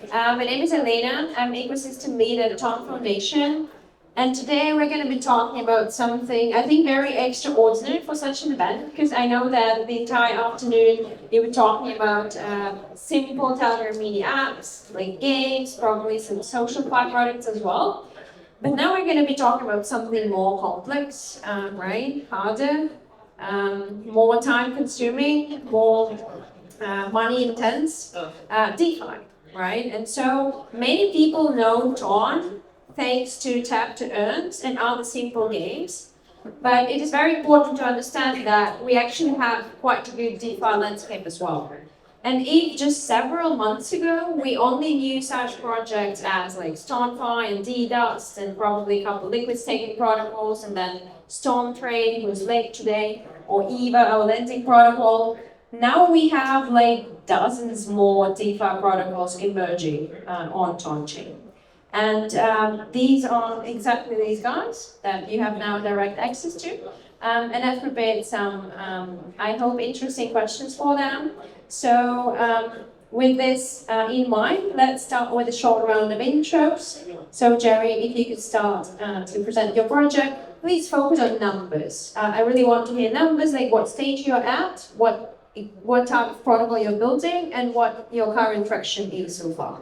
My name is Elena. I'm ecosystem lead at the Tom Foundation. And today we're going to be talking about something I think very extraordinary for such an event because I know that the entire afternoon you were talking about simple Telegram mini apps, like games, probably some social products as well. But now we're going to be talking about something more complex, right? Harder, more time consuming, more money intense, DeFi, right? And so many people know Dawn thanks to tap to earns and other simple games. But it is very important to understand that we actually have quite a good DeFi landscape as well. And if just several months ago we only knew such projects as like StoneFi and DDust and probably a couple of liquid staking protocols and then StoneTrade, who's late today, or EVA, our lending protocol, now we have like dozens more DeFi protocols emerging on Chain. And these are exactly these guys that you have now direct access to. And I've prepared some, I hope, interesting questions for them. So with this in mind, let's start with a short round of intros. So Jerry, if you could start to present your project, please focus on numbers. I really want to hear numbers, like what stage you're at, what type of protocol you're building, and what your current traction is so far.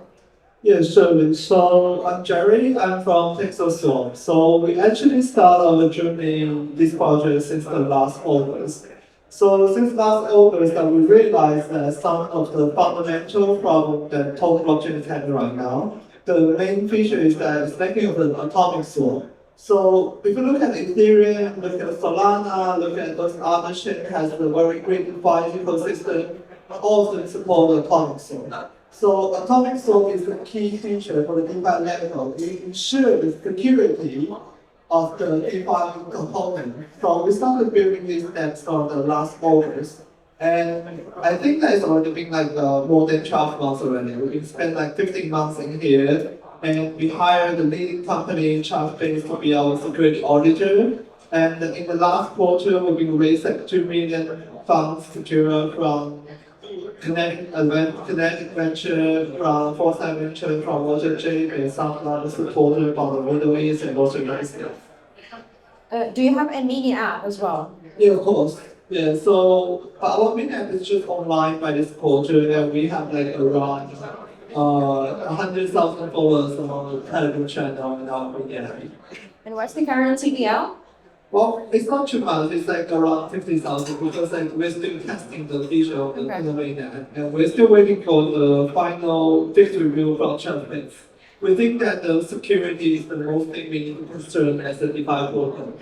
Yeah, sure. So I'm Jerry. I'm from Texas Swamp. So we actually started our journey in this project since the last August. So since last August, we realized that some of the fundamental problems that total blockchain is having right now, the main feature is that it's lacking of the atomic swap. So if you look at Ethereum, look at Solana, look at those other chains has a very great DeFi ecosystem, all of them support atomic swap. So atomic swap is the key feature for the DeFi network. It ensures the security of the DeFi component. So we started building these steps on the last August. And I think that it's already been like more than 12 months already. We've been spent like 15 months in here. And we hired the leading company in charge to be our security auditor. And in the last quarter, we've been raised like 2 million funds secured from Kinetic Venture, from Foresight Venture, from Water J, and some other supporter from the Middle East and also United States. Do you have a mini app as well? Yeah, of course. Yeah, so our mini app is just online by this quarter, and we have like around 100,000 followers on the Telegram channel and our mini app. And what's the current TVL? Well, it's not too much. It's like around 50,000 because like we're still testing the feature of the mini app, and we're still waiting for the final fixed review from Champion's. We think that the security is the most thing we need to concern as a DeFi protocol.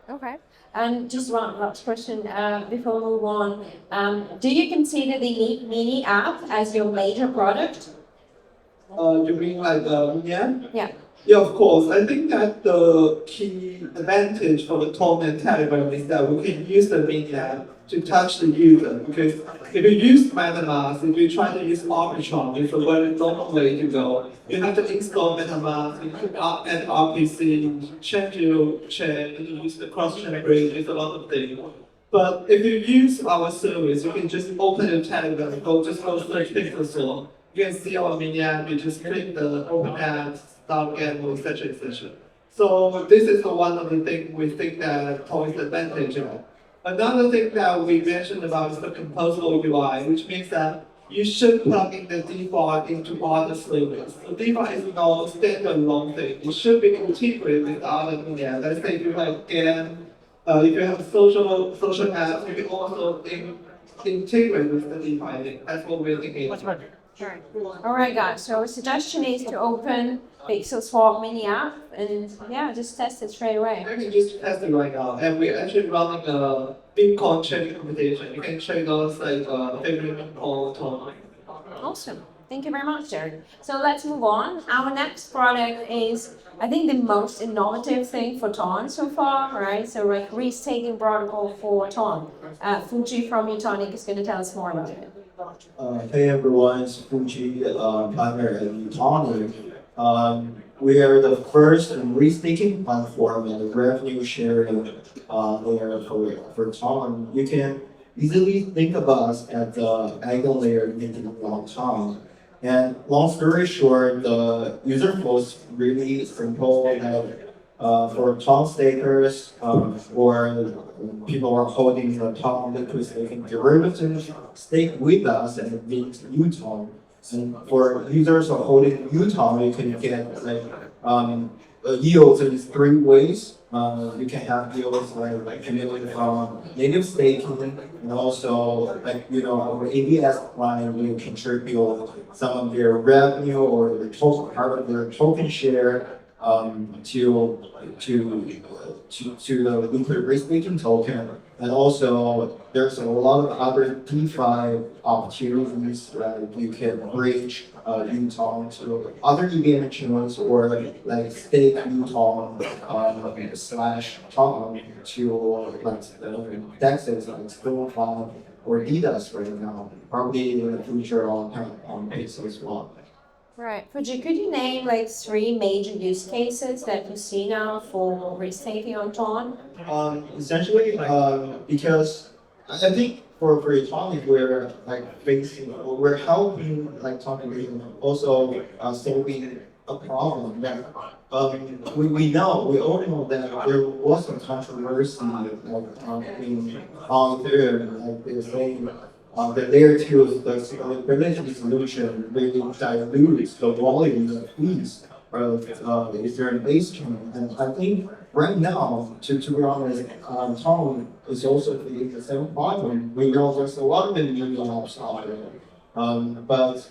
Okay. And just one last question before we move on. Do you consider the mini app as your major product? You mean like mini app? Yeah. Yeah, of course. I think that the key advantage for the Tone and Telegram is that we can use the mini app to touch the user. Because if you use MetaMask, if you try to use Arbitrum, it's a very long way to go. You have to install MetaMask, you can add RPC, change your chain, use the cross-chain bridge, it's a lot of things. But if you use our service, you can just open your Telegram, just go search Pixel. You can see our mini app, you just click the open app, start game, etc. etc. So this is one of the things we think that Tone is advantage of. Another thing that we mentioned about is the composable UI, which means that you should plug in the default into other services. The default is no standalone thing. It should be integrated with other media. Let's say if you have game, if you have social apps, you can also integrate with the DeFi. That's what we're thinking. Sure. All right, guys. So suggestion is to open Pixel Swap mini app and yeah, just test it straight away. You can just test it right now, and we're actually running a Bitcoin trading competition. You can trade those like favorite Bitcoin token. Awesome. Thank you very much, Jared. So let's move on. Our next product is, I think, the most innovative thing for Ton so far, right? So like restaking protocol for Ton. Fuji from Utonic is going to tell us more about it. Hey everyone, it's Fuji, primary at Utonic. We are the first restaking platform and revenue sharing layer for Ton. You can easily think of us as the anchor layer in the long term. And long story short, the user flow is really simple. Like, for Tom stakers, or people who are holding the Tom liquid staking derivative, stake with us and it means Tom. And for users who are holding Tom, you can get like yields in three ways. You can have yields like coming from native staking, and also like our ABS client will contribute some of their revenue or their token part of their token share to the liquid risk staking token. And also, there's a lot of other DeFi opportunities that you can bridge Utah to other EVM chains or like stake Utah slash Tom to like DEXs like StoneFi or DDoS right now. Probably in the future on Base as well. Right. Fuji, could you name like 3 major use cases that you see now for risk taking on Tron? Essentially, because I think for Atomic, we're we're helping like Atomic also solving a problem that we all know that there was some controversy on there, like they're saying the layer 2, the scalability solution really dilutes the volume of fees of Ethereum base chain. And I think right now, to be honest, Tom is also facing the same problem. We know there's a lot of new apps out there, but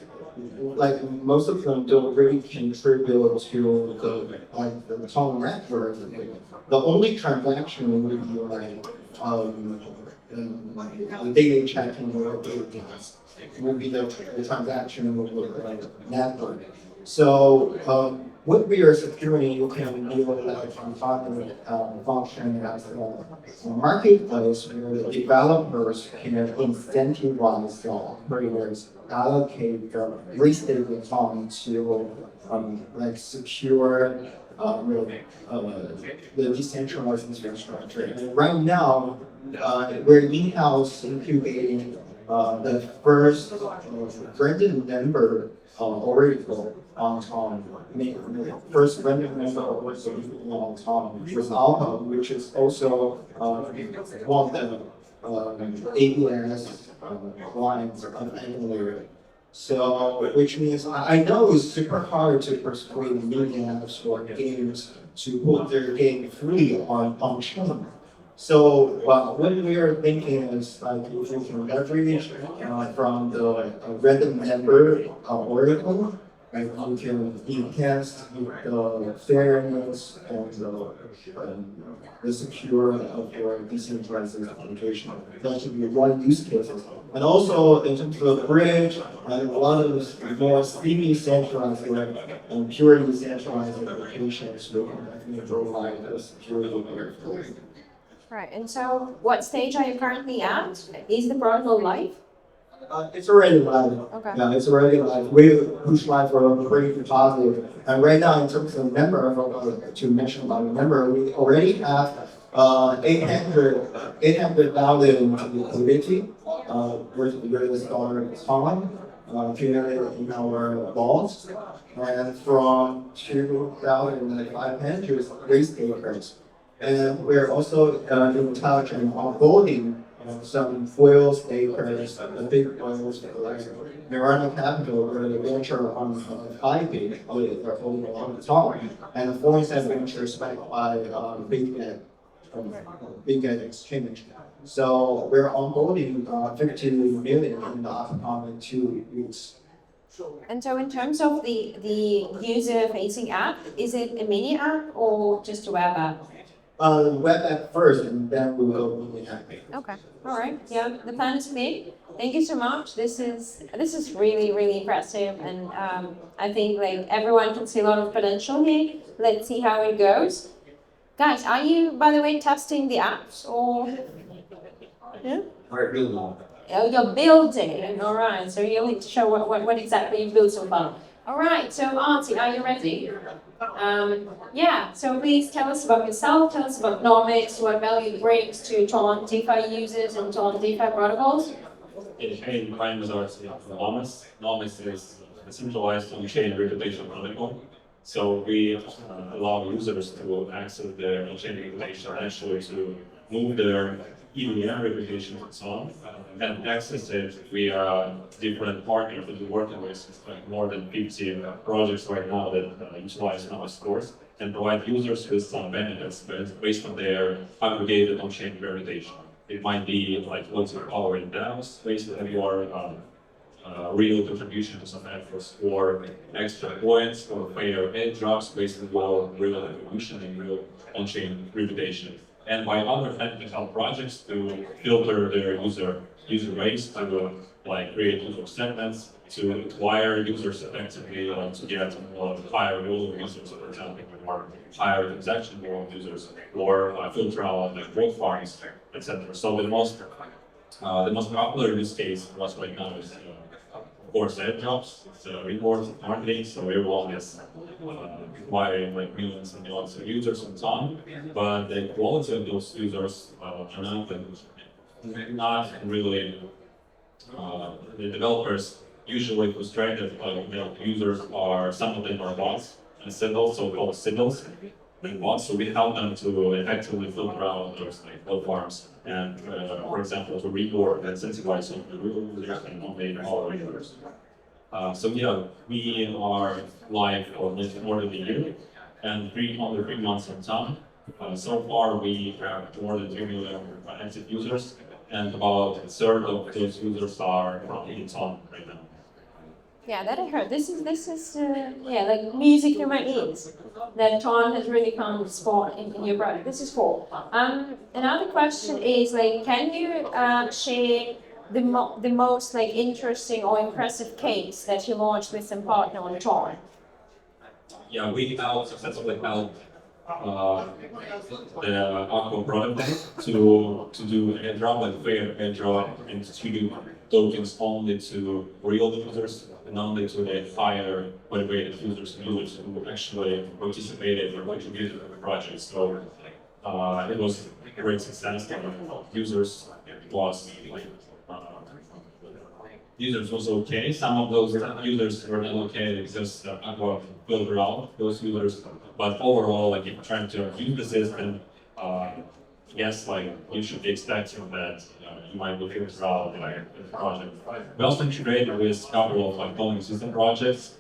like most of them don't really contribute to the Tom network. The only transaction would be like daily checking will be the transaction with the network. So what we are securing, you can do like function as a marketplace where the developers can incentivize the operators allocate the restated funds to like secure the decentralized infrastructure. And right now, we're in-house incubating the first branded member Oracle on Tom. I mean, the first branded member Oracle on Tom was Alpha, which is also one of the ABS clients of Angular. So, which means I know it's super hard to persuade media apps or games to put their game free on chain. So what we are thinking is like if we can leverage from the random member Oracle, like we can enhance the fairness and the secure of your decentralized application. That should be one use case. And also in terms of the bridge, a lot of more semi-centralized and purely decentralized applications will definitely provide the security there. Right. And so, what stage are you currently at? Is the protocol live? It's already live. Okay. Yeah, it's already live. We push live for a pretty positive. And right now, in terms of member, to mention about the member, we already have 800,000 liquidity worth of US dollar accumulated in our vaults, and from 2,500 raise takers. And we're also in touch and onboarding some foil stakers, the big ones like Miranda Capital, where the venture on IP, they're holding on the top, and the foreign venture backed by Big Net Exchange. So we're onboarding 50 million in the upcoming 2 weeks. And so, in terms of the user-facing app, is it a mini app or just a web app? Web app first, and then we will go mini app. Okay. All right. Yeah, the plan is clear. Thank you so much. This is really impressive, and I think like everyone can see a lot of potential here. Let's see how it goes. Guys, are you by the way testing the apps or? Yeah. We're building. Oh, you're building. All right. So you'll need to show what exactly you've built so far. All right. So Auntie, are you ready? Yeah, so please tell us about yourself, tell us about Nomics, what value it brings to Tron DeFi users and Tron DeFi protocols. Hey, my name is Arsi. I'm from Nomis. Nomis is decentralized on-chain reputation protocol. So we allow users to access their on-chain reputation, actually to move their EVM reputation and so on, and access it via different partners that we're working with, like more than 50 projects right now that utilize our scores and provide users with some benefits based on their aggregated on-chain reputation. It might be like lots of power in DAOs based on your real contribution to some efforts, or extra points or fair airdrops based on your real contribution and real on-chain reputation. And by other technical projects to filter their user base, to like create user segments, to acquire users effectively, to get higher volume users, for example, or higher transaction volume users, or filter out like growth farms, etc. So the most popular use case for us right now is of course airdrops. It's reward marketing, so everyone is acquiring like millions and millions of users and so on. But the quality of those users are not really. The developers usually frustrated users are some of them are bots and signals, so-called signals and bots. So we help them to effectively filter out those like bot farms and, for example, to reward and incentivize some of the real users and only our users. So yeah, we are live for more than a year and under 3 months on time. So far, we have more than 3 million active users, and about a third of those users are from Inton right now. Yeah, that I heard. This is yeah, like music in my ears. That Ton has really found a spot in your product. This is cool. Another question is like, can you share the most like interesting or impressive case that you launched with some partner on Ton? Yeah, we have successfully helped the Aqua product to do airdrop, like fair airdrop, and to tokens only to real users and only to the higher motivated users and users who actually participated or contributed to the project. So it was a great success. Users was like users was okay. Some of those users were not okay because Aqua filtered out those users. But overall, like if you're trying to use the system, yes, like you should be expecting that you might be filtered out by the project. We also integrated with a couple of like polling system projects.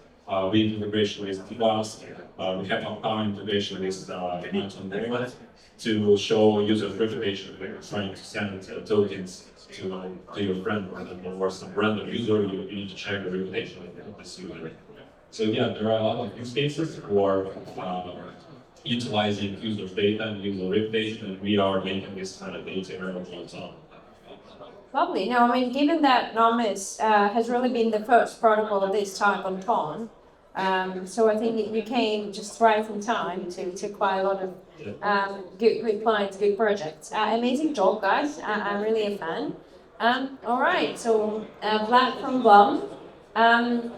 We have integration with DeFi. We have upcoming integration with Anton Wallet to show user reputation. When you're trying to send tokens to your friend or some random user, you need to check the reputation of this user. So yeah, there are a lot of use cases for utilizing users' data and user reputation, and we are making this kind of data available on top. Lovely. Now, I mean, given that Nomis has really been the first protocol of this type on Ton, so I think you came just right in time to acquire a lot of good clients, good projects. Amazing job, guys. I'm really a fan. All right, so Vlad from Blum,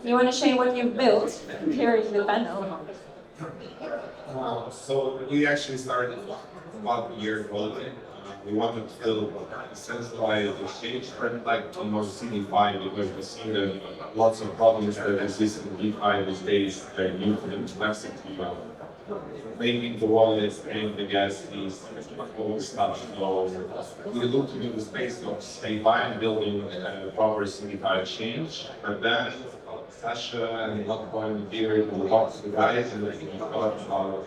you want to share what you've built here in the panel? So we actually started about a year ago. We wanted to build a centralized exchange trend like on most DeFi because we see that lots of problems that exist in DeFi these days that new for them complexity. Making the wallet, paying the gas fees, all this stuff. So we looked into the space of DeFi and building a proper DeFi exchange. But then Sasha and Lotcoin appeared and we talked to the guys and we thought,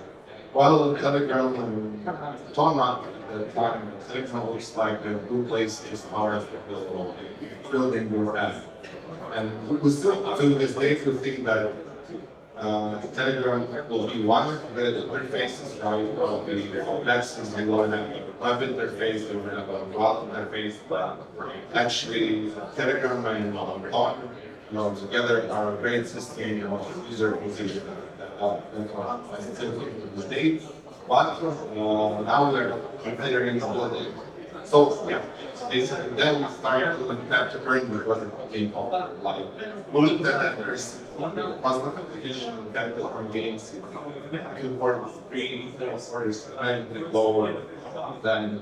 well, Telegram and Tona at the time, Telegram looks like a good place to start building your app. And we still, to this day, we think that Telegram will be one, but the interfaces will be complex, and they will have a web interface, they will have a cloud interface, but actually Telegram and Ton together are a great system of user acquisition. State, but now we're considering the building. So yeah, then we started to have to earn because it became like we looked at that there's possible competition that different games can work free or is lower than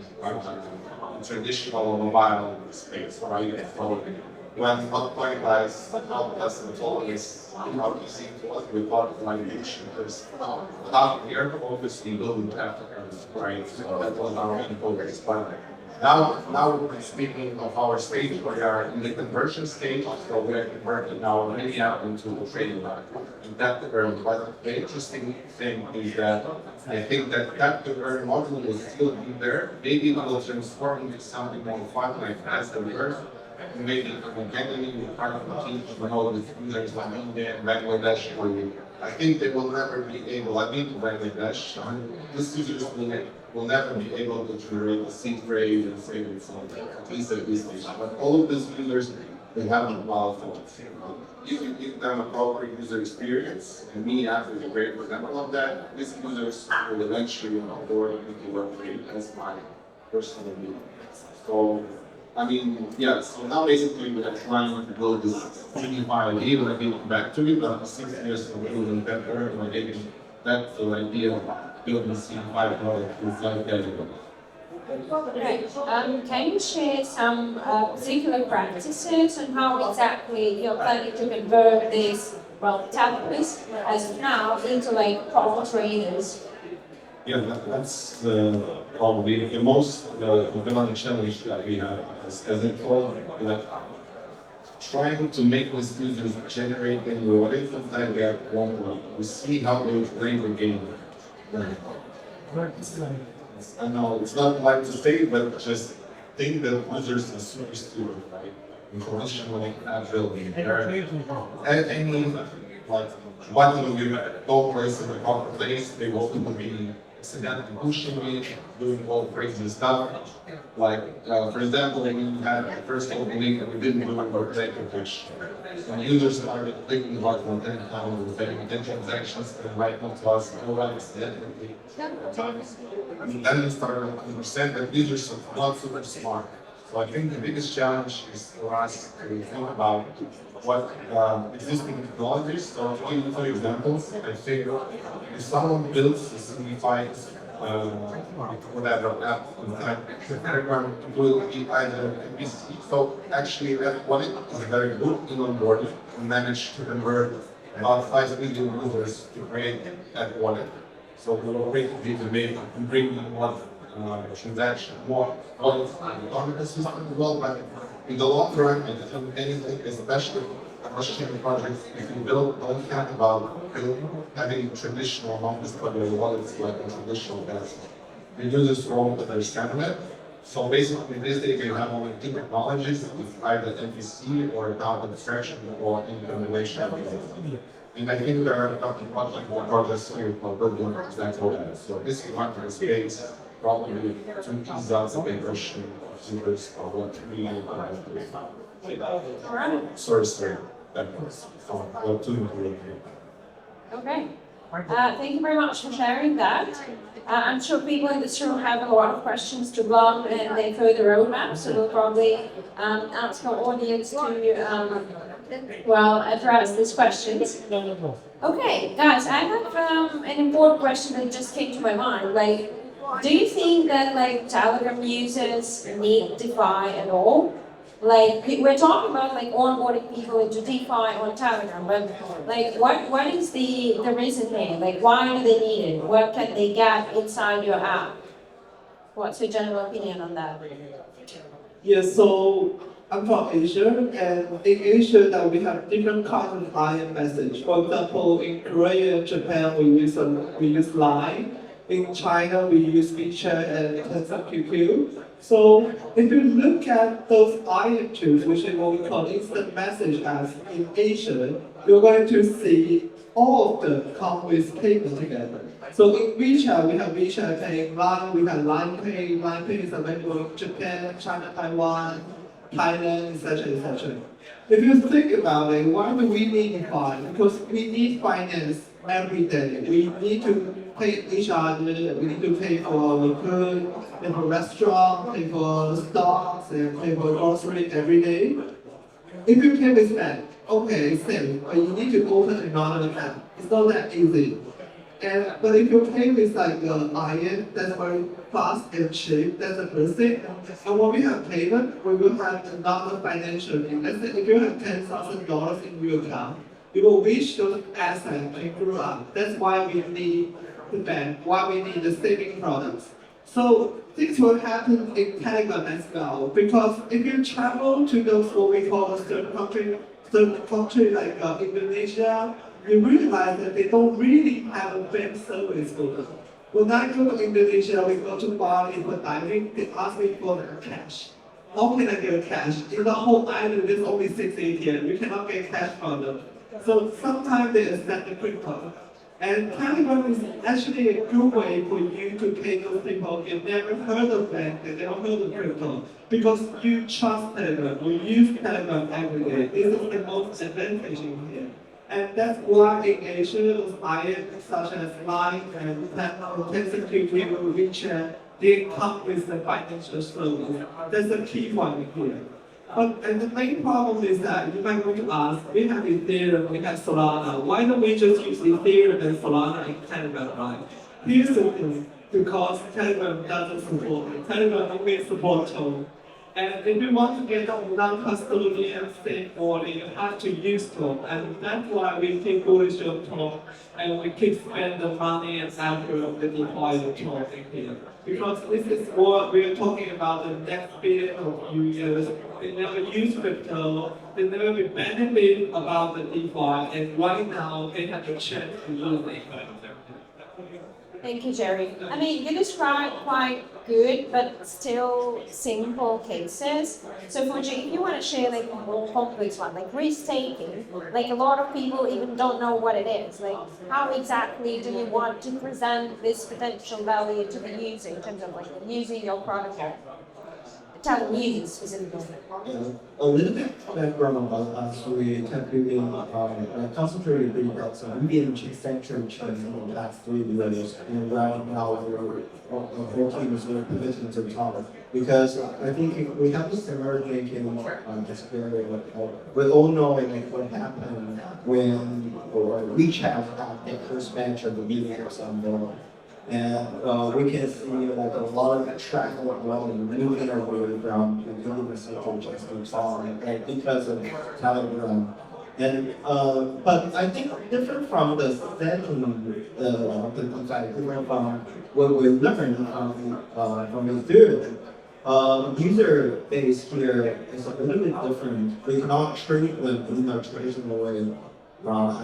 traditional mobile space, right? So when one point was helped us in told us how easy it was with automation because without the air focus in building Africa, right? So that was our main focus. But now we're speaking of our stage, we are in the conversion stage, so we're converting our media into a trading platform. And that but the interesting thing is that I think that conversion model will still be there. Maybe it will transform into something more fun like as the verse. Maybe organically part of the team to know the users like India and Bangladesh. I think they will never be able, I've been to Bangladesh, these users will never be able to generate a seed phrase and say it's at least at this stage. But all of these users, they have a mobile phones. If you give them a proper user experience, and me after is a great example of that, these users will eventually onboard into Web3 as my personal view. So, I mean, yeah, so now basically we are trying to build this DeFi idea, we're getting back to it, but 6 years ago we were better, and we're getting back to the idea of building DeFi product inside Telegram. Right. Can you share some particular practices on how exactly you're planning to convert these, well, tablets as of now into like proper traders? Yeah, that's probably the most demanding challenge that we have as a call, like trying to make these users generate any rewarding sometimes they are wrong. We see how they play the game. I know it's not like to say, but just think that users are super stupid, right? Traditionally, building. And any like one you go place in the proper place, they will be accidentally pushing me, doing all crazy stuff. Like, for example, when we had the first opening and we didn't do a birthday push. And users started clicking the button 10 times and saying 10 transactions and right now to us, no one is dead. And then we started to understand that users are not super smart. So I think the biggest challenge is for us to think about what existing technologies. So I'll give you 2 examples. I think if someone builds a simplified whatever app inside Telegram will be either MVC. So actually that wallet is very good in onboarding and manage to convert about 5 million users to create that wallet. So we will creatively to make and bring more transaction, more wallets on the system as well. But in the long run, I think anything, especially Russian projects, if you don't think about having traditional non-custodial wallets like a traditional bank, the users won't understand that. So basically, this day you have only 2 technologies, either MVC or account abstraction or in combination. And I think there are a couple of projects that are just here for building exactly that. So this market space probably 2 pieces out of a Russian users or what we sorry. That was Okay. Thank you very much for sharing that. I'm sure people in this room have a lot of questions to Blum and their further roadmap, so we'll probably ask our audience to address these questions. Okay, guys, I have an important question that just came to my mind. Like, do you think that like Telegram users need DeFi at all? Like, we're talking about like onboarding people into DeFi on Telegram, but like what is the reason here? Like, why do they need it? What can they get inside your app? What's your general opinion on that? Yes, so I'm from Asia, and in Asia that we have different kinds of client message. For example, in Korea and Japan we use Line. In China we use WeChat and Tencent QQ. So if you look at those IM tools, which is what we call instant message apps in Asia, you're going to see all of them come with payment together. So in WeChat, we have WeChat Pay. In Line, we have Line Pay. Line Pay is available in Japan, China, Taiwan, Thailand, etc., etc. If you think about it, why do we need DeFi? Because we need finance every day. We need to pay each other, we need to pay for food, pay for restaurant, pay for stocks, and pay for grocery every day. If you pay with that, okay, it's safe, but you need to open another account. It's not that easy. But if you pay with like iron, that's very fast and cheap. That's the first thing. And when we have payment, we will have another financial need. Let's say if you have $10,000 in your account, you will wish those assets to grow up. That's why we need the bank, why we need the saving products. So things will happen in Telegram as well. Because if you travel to those what we call a third country like Indonesia, you realize that they don't really have a bank service for them. When I go to Indonesia, we go to Bali for diving, they ask me for cash. How can I get cash? In the whole island, there's only 6 ATM. We cannot get cash from them. So sometimes they accept the crypto. And Telegram is actually a good way for you to pay those people who never heard of bank, they never heard of crypto. Because you trust Telegram, you use Telegram every day. This is the most advantage in here. And that's why in Asia, those IAs such as Line and Tencent QQ, WeChat, they come with the financial service. That's the key one here. And the main problem is that you might want to ask, we have Ethereum, we have Solana, why don't we just use Ethereum and Solana in Telegram, right? Here's the thing, because Telegram doesn't support it. Telegram only supports Token. And if you want to get a non-custodian safe wallet, you have to use Token. And that's why we keep bullish on Token, and we keep spending the money and effort of the deploy of Token here. Because this is what we're talking about the next billion of users. They never use crypto, they never be benefit about the DeFi, and right now they have a chance to use it. Thank you, Jerry. I mean, you described quite good, but still simple cases. So for Jay, if you want to share like a more complex one, like risk taking, like a lot of people even don't know what it is. Like how exactly do you want to present this potential value to the user in terms of like using your protocol? Tell users specifically. A little bit background about us. We have been concentrated on some medium-centric trends in the last 3 years, and right now we're working with the position to talk. Because I think we have this emerging experience. We all know like what happened when WeChat had the first batch of the videos on board. And we can see like a lot of traffic moving away from the central just to farm, right, because of Telegram. And but I think different from the second, different from what we learned from Ethereum. User base here is a little bit different. We cannot treat them in a traditional way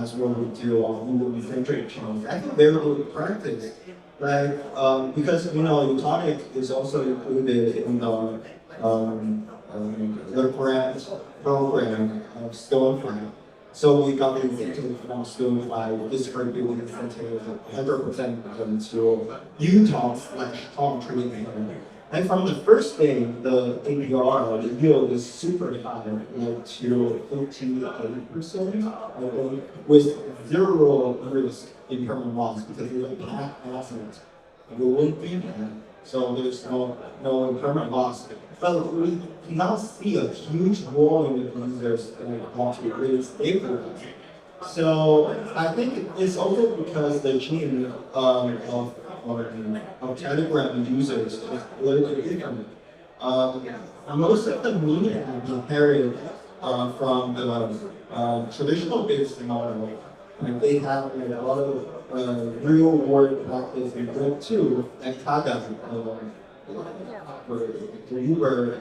as what we do on medium-centric chains. I think very good practice. Like, because Utonic is also included in the program of Stonefly. So we got the incentive from Stonefly, distributing incentive 100% to Utah/Tom trading. And from the first day, the APR, the yield is super high, like to 58%, with zero risk in permanent loss because we don't have assets. We won't be there, so there's no permanent loss. But we now see a huge volume of users want to really stay for us. So I think it's also because the chain of Telegram users is a little bit different. Most of the media inherited from the traditional business model, and they have a lot of real world practice in Web 2 and Kada for Uber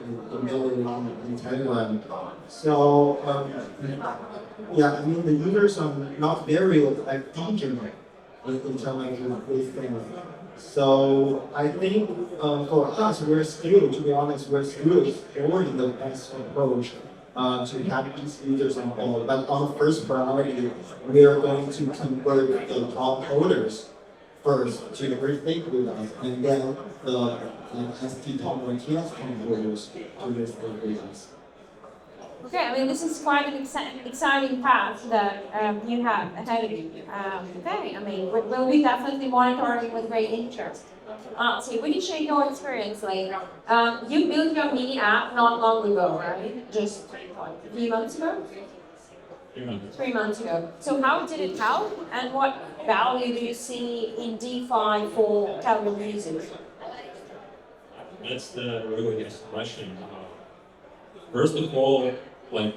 in Telegram. So yeah, I mean the users are not very like degenerate in terms of these things. So I think for us, to be honest, we're still exploring the best approach to have these users on board. But on the first priority, we are going to convert the top holders first to restake with us, and then the ST top and TS top holders to restake with us. Okay, I mean, this is quite an exciting path that you have ahead of you. Okay, I mean, we'll be definitely monitoring with great interest. So would you share your experience? Like, you built your mini app not long ago, right? Just a few months ago? 3 months. 3 months ago. So how did it help, and what value do you see in DeFi for Telegram users? That's the really good question. First of all, like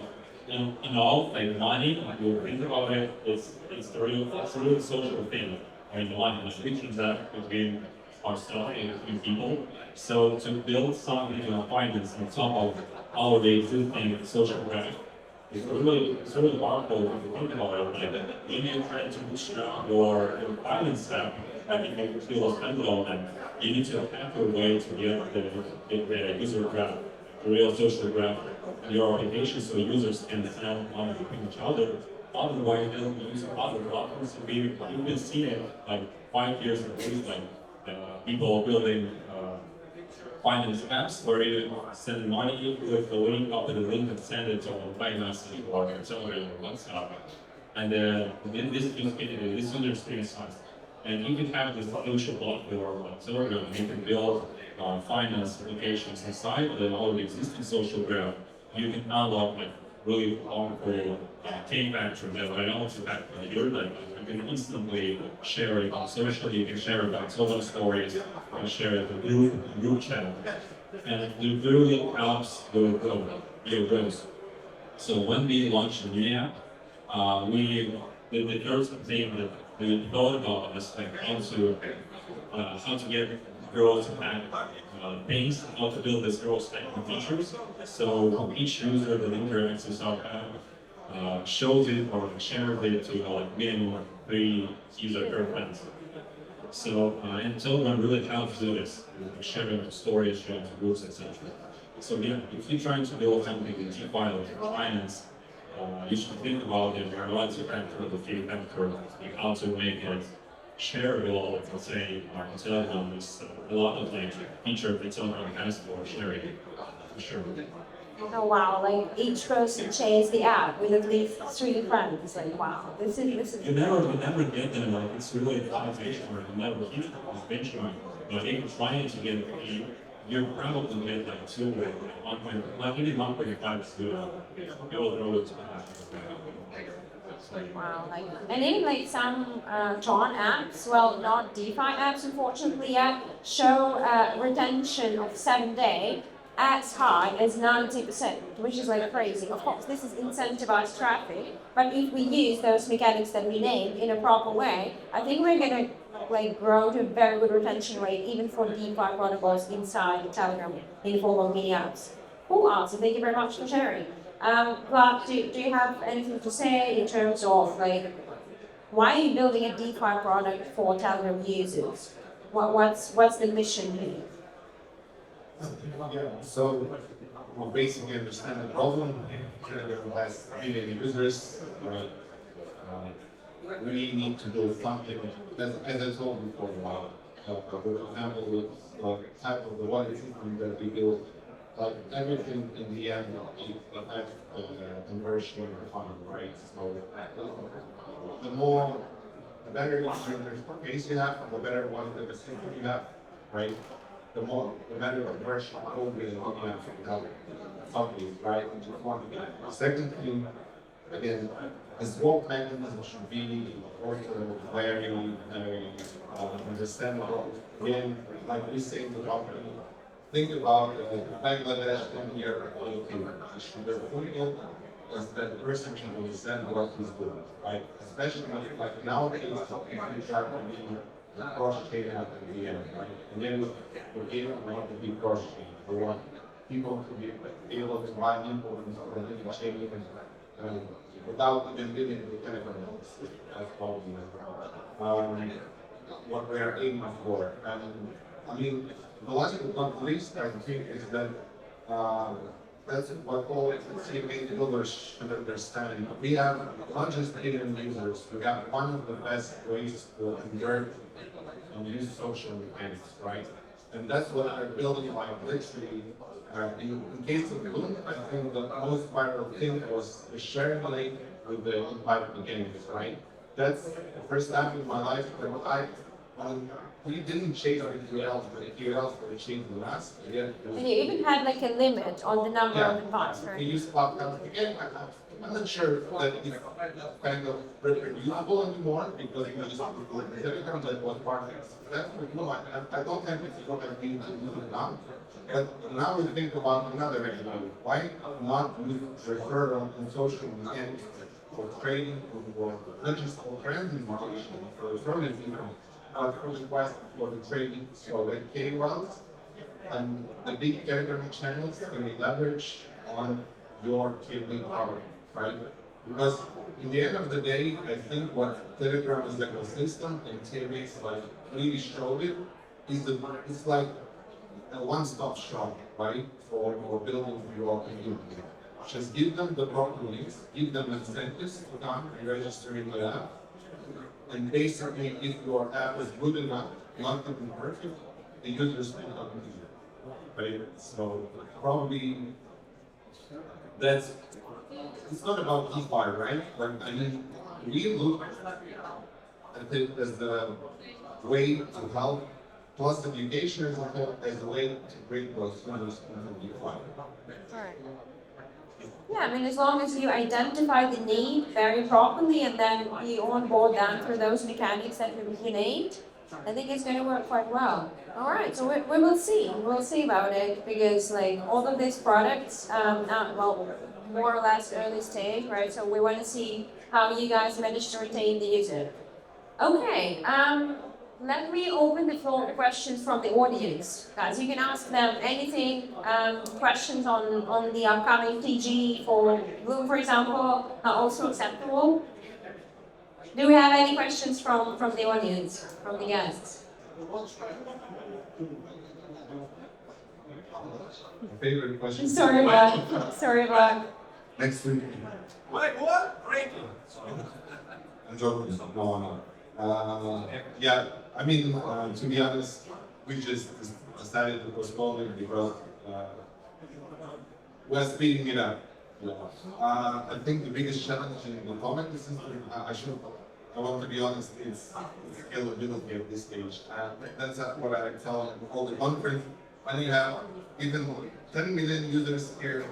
like money, if you think about it, it's a real social thing. I mean, money, like we transact between ourselves and between people. So to build something in finance on top of already existing social graph, it's really powerful if you think about it. Like when you try to bootstrap your finance app, I think you feel standalone, you need to have a way to get the user graph, the real social graph, your application so users can sell money between each other. Otherwise, they'll use other platforms. You can see it like 5 years ago, like people building finance apps where you send money with the link, copy the link and send it to Binance or Telegram or WhatsApp. And then this user experience has. And if you have this social platform like Telegram, you can build finance applications inside the already existing social graph. You can unlock like really powerful K-factor that I also have here. Like you can instantly share it on social. You can share it on social stories. You can share it in group chat, and it really helps your growth. So when we launched the new app, the first thing that we thought about is like how to get girls back things, how to build this girls stack features. So each user that interacts with our app shows it or shares it to like minimum 3 user per friends. So and Telegram really helps do this, sharing stories, sharing groups, etc. So yeah, if you're trying to build something in DeFi or finance, you should think about it. There are lots of factors, the key factors, like how to make it shareable. Let's say Telegram is a lot of like features that Telegram has for sharing. For sure. Oh wow, like each person shares the app with at least 3 friends. Like wow, this is You never get them. Like it's really a conversation where you never hit this benchmark. But if you're trying to get you probably get like 2 or 1. Like even 1.5 is good. You'll throw it to wow, like and even like some Tron apps, well not DeFi apps unfortunately yet, show retention of 7 day as high as 90%, which is like crazy. Of course, this is incentivized traffic, but if we use those mechanics that we named in a proper way, I think we're gonna like grow to a very good retention rate even for DeFi protocols inside Telegram in the form of mini apps. Cool answer. Thank you very much for sharing. But do you have anything to say in terms of like why are you building a DeFi product for Telegram users? What's the mission here? Yeah, so we basically understand the problem. Telegram has million users. We need to do something. As I told before, for example, type of the wallet system that we build, like everything in the end, you have conversion fund, right? So the better interface you have, the better one the system you have, right? The better conversion code you have from companies, right? Second thing, again, the swap mechanism should be also very understandable. Again, like we say in the company, think about Bangladesh and here, they're putting in is that the person can understand what he's doing, right? Especially like nowadays, you start to be cross-chain at the end, right? And then we're able to be cross-chain. We want people to be able to buy influence on the chain without even getting the technical notes. That's probably what we are aiming for. And I mean, the last but not least, I think, is that that's what all CMA developers should understand. We have not just million users, we have one of the best ways to convert and use social mechanics, right? And that's what I'm building like literally. In case of Bloom, I think the most viral thing was the sharing link with the invite mechanics, right? That's the first time in my life that we didn't change anything else, but anything else would change the last. Yeah, and you even had like a limit on the number of invites, right? We use Clubhouse again. I'm not sure that it's kind of reproducible anymore because you just Telegram that was part of that. No, I don't think it's what I mean now. But now we think about another example. Why not use referral and social media for trading, for not just for friends information, for referral income, but for requests for the trading, so like KOLs and the big Telegram channels can be leveraged on your trading power, right? Because in the end of the day, I think what Telegram is ecosystem and TMX like really showed it is it's like a one-stop shop, right? For building your community. Just give them the proper links, give them incentives to come and register in the app. And basically, if your app is good enough, not to be perfect, the users will come to you. Right? So probably that's it's not about DeFi, right? But I mean, we look at it as the way to help, plus education as a way to bring those users into DeFi. Right. Yeah, I mean, as long as you identify the need very properly and then you onboard them through those mechanics that you named, I think it's going to work quite well. All right, so we will see. We'll see about it because, like, all of these products, well, more or less early stage, right? So we want to see how you guys manage to retain the user. Okay, let me open the floor to questions from the audience. Guys, you can ask them anything, questions on the upcoming TG for Bloom, for example, are also acceptable. Do we have any questions from the audience, from the guests? Favorite question? Sorry, Vlad. Next week. Wait, what? Great. I'm joking. No. Yeah, I mean, to be honest, we just decided to postpone it because we're speeding it up. I think the biggest challenge in the comment system, I want to be honest, is scalability at this stage. That's what I tell all the conference. When you have even 10 million users here,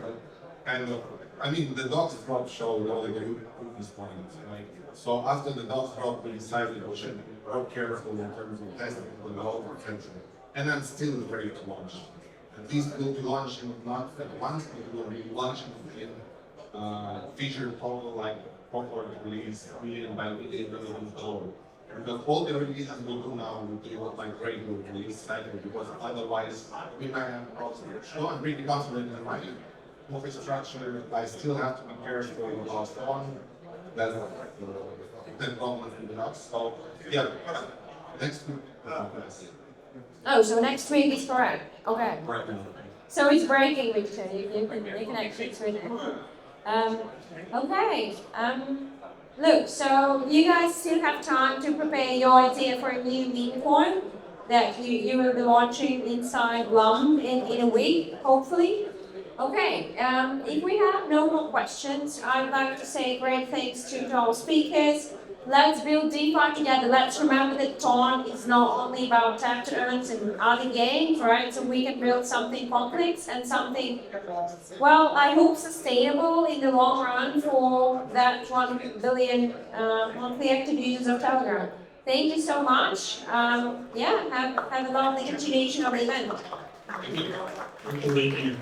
kind of, I mean, the docs drop showed all the good proof points, right? So after the docs drop, we decided we should be more careful in terms of testing the whole potential. And I'm still ready to launch. At least we'll be launching not once, but we'll be launching in feature total like proper release million by million forward. Because all the releases we do now will be like regular release cycle because otherwise we might have problems. So I'm really confident in my infrastructure. I still have to be careful about one. That's the problem with the docs. So yeah, next week. Oh, so next week is correct. Okay. Right now. So it's breaking, Victor. You can actually switch it. Okay. Look, so you guys still have time to prepare your idea for a new meme coin that you will be launching inside Blum in a week, hopefully. Okay, if we have no more questions, I would like to say great thanks to our speakers. Let's build DeFi together. Let's remember that Tron is not only about tap to earns and other games, right? So we can build something complex and something, well, I hope sustainable in the long run for that 1 billion monthly active users of Telegram. Thank you so much. Yeah, have a lovely continuation of the event. Thank you.